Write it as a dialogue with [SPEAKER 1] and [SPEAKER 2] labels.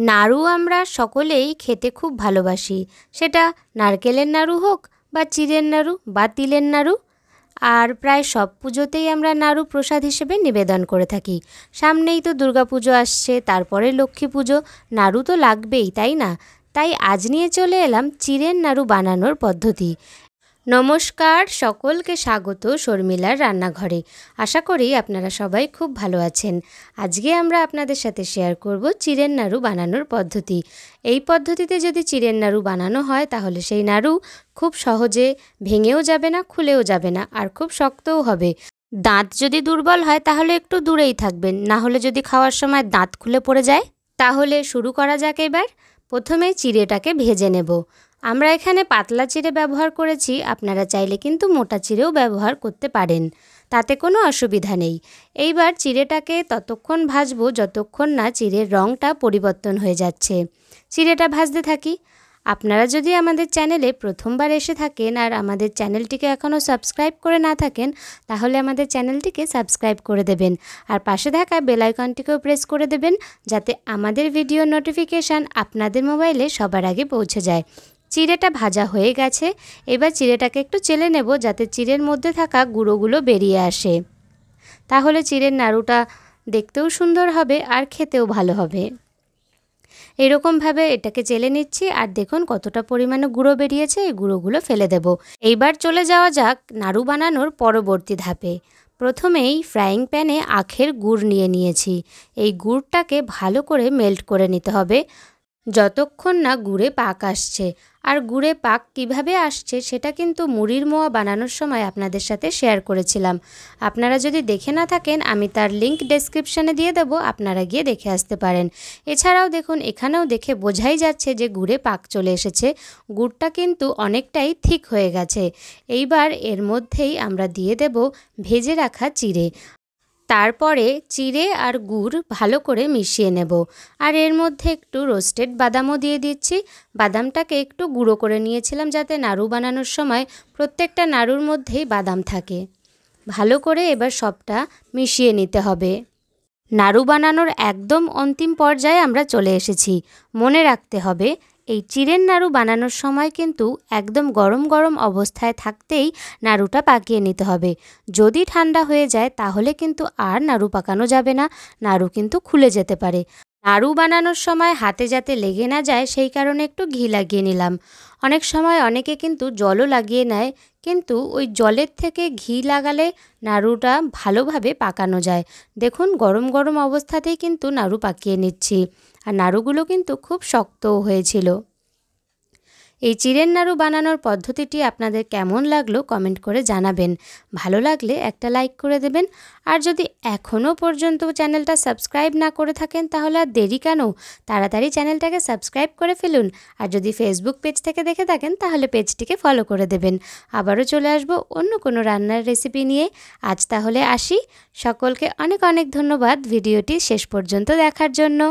[SPEAKER 1] নাড়ু আমরা সকলেই খেতে খুব ভালোবাসি, সেটা নারকেলের নাড়ু হোক বা চিড়ের নাড়ু বা তিলের নাড়ু। আর প্রায় সব পুজোতেই আমরা নাড়ু প্রসাদ হিসেবে নিবেদন করে থাকি। সামনেই তো দুর্গাপুজো আসছে, তারপরে লক্ষ্মী পুজো, নাড়ু তো লাগবেই, তাই না? তাই আজ নিয়ে চলে এলাম চিড়ের নাড়ু বানানোর পদ্ধতি। নমস্কার, সকলকে স্বাগত শর্মিলার রান্নাঘরে। আশা করি আপনারা সবাই খুব ভালো আছেন। আজকে আমরা আপনাদের সাথে শেয়ার করব চিড়ের নাড়ু বানানোর পদ্ধতি। এই পদ্ধতিতে যদি চিড়ের নাড়ু বানানো হয় তাহলে সেই নাড়ু খুব সহজে ভেঙেও যাবে না, খুলেও যাবে না, আর খুব শক্তও হবে। দাঁত যদি দুর্বল হয় তাহলে একটু দূরেই থাকবেন, না হলে যদি খাওয়ার সময় দাঁত খুলে পড়ে যায়। তাহলে শুরু করা যাক এবার। প্রথমে চিড়েটাকে ভেজে নেব। আমরা এখানে পাতলা চিড়ে ব্যবহার করেছি, আপনারা চাইলে কিন্তু মোটা চিড়েও ব্যবহার করতে পারেন, তাতে কোনো অসুবিধা নেই। এইবার চিড়েটাকে ততক্ষণ ভাজবো যতক্ষণ না চিড়ের রঙটা পরিবর্তন হয়ে যাচ্ছে। চিড়েটা ভাজতে থাকি। আপনারা যদি আমাদের চ্যানেলে প্রথমবার এসে থাকেন আর আমাদের চ্যানেলটিকে এখনও সাবস্ক্রাইব করে না থাকেন, তাহলে আমাদের চ্যানেলটিকে সাবস্ক্রাইব করে দেবেন আর পাশে থাকা বেল আইকনটিকেও প্রেস করে দেবেন, যাতে আমাদের ভিডিও নোটিফিকেশান আপনাদের মোবাইলে সবার আগে পৌঁছে যায়। চিড়েটা ভাজা হয়ে গেছে। এবার চিড়েটাকে একটু চেলে নেব, যাতে চিড়ের মধ্যে থাকা গুঁড়োগুলো বেরিয়ে আসে। তাহলে চিড়ের নাড়ুটা দেখতেও সুন্দর হবে আর খেতেও ভালো হবে। এরকমভাবে এটাকে চেলে নিচ্ছি, আর দেখুন কতটা পরিমাণে গুঁড়ো বেরিয়েছে। এই গুঁড়োগুলো ফেলে দেব। এইবার চলে যাওয়া যাক নাড়ু বানানোর পরবর্তী ধাপে। প্রথমেই ফ্রাইং প্যানে আখের গুড় নিয়ে নিয়েছি। এই গুড়টাকে ভালো করে মেল্ট করে নিতে হবে যতক্ষণ না গুড়ে পাক আসছে। আর গুড়ে পাক কিভাবে আসছে সেটা কিন্তু মুড়ির মোয়া বানানোর সময় আপনাদের সাথে শেয়ার করেছিলাম। আপনারা যদি দেখে না থাকেন, আমি তার লিংক ডেসক্রিপশানে দিয়ে দেবো, আপনারা গিয়ে দেখে আসতে পারেন। এছাড়াও দেখুন, এখানেও দেখে বোঝাই যাচ্ছে যে গুড়ে পাক চলে এসেছে। গুড়টা কিন্তু অনেকটাই থিক হয়ে গেছে। এইবার এর মধ্যেই আমরা দিয়ে দেব ভেজে রাখা চিড়ে। তারপরে চিড়ে আর গুড় ভালো করে মিশিয়ে নেব। আর এর মধ্যে একটু রোস্টেড বাদামও দিয়ে দিচ্ছি। বাদামটাকে একটু গুঁড়ো করে নিয়েছিলাম, যাতে নাড়ু বানানোর সময় প্রত্যেকটা নাড়ুর মধ্যেই বাদাম থাকে। ভালো করে এবার সবটা মিশিয়ে নিতে হবে। নাড়ু বানানোর একদম অন্তিম পর্যায়ে আমরা চলে এসেছি। মনে রাখতে হবে, এই চিড়ের নাড়ু বানানোর সময় কিন্তু একদম গরম গরম অবস্থায় থাকতেই নাড়ুটা পাকিয়ে নিতে হবে। যদি ঠান্ডা হয়ে যায় তাহলে কিন্তু আর নাড়ু পাকানো যাবে না, নাড়ু কিন্তু খুলে যেতে পারে। নাড়ু বানানোর সময় হাতে যাতে লেগে না যায় সেই কারণে একটু ঘি লাগিয়ে নিলাম। অনেক সময় অনেকে কিন্তু জলও লাগিয়ে নেয়, কিন্তু ওই জলের থেকে ঘি লাগালে নাড়ুটা ভালোভাবে পাকানো যায়। দেখুন, গরম গরম অবস্থাতেই কিন্তু নাড়ু পাকিয়ে নিচ্ছি, আর নাড়ুগুলো কিন্তু খুব শক্তও হয়েছিল। এই চিড়ের নাড়ু বানানোর পদ্ধতিটি আপনাদের কেমন লাগলো কমেন্ট করে জানাবেন। ভালো লাগলে একটা লাইক করে দেবেন। আর যদি এখনও পর্যন্ত চ্যানেলটা সাবস্ক্রাইব না করে থাকেন তাহলে আর দেরি কেন, তাড়াতাড়ি চ্যানেলটাকে সাবস্ক্রাইব করে ফেলুন। আর যদি ফেসবুক পেজ থেকে দেখে থাকেন তাহলে পেজটিকে ফলো করে দেবেন। আবারও চলে আসবো অন্য কোনো রান্নার রেসিপি নিয়ে। আজ তাহলে আসি। সকলকে অনেক অনেক ধন্যবাদ ভিডিওটি শেষ পর্যন্ত দেখার জন্য।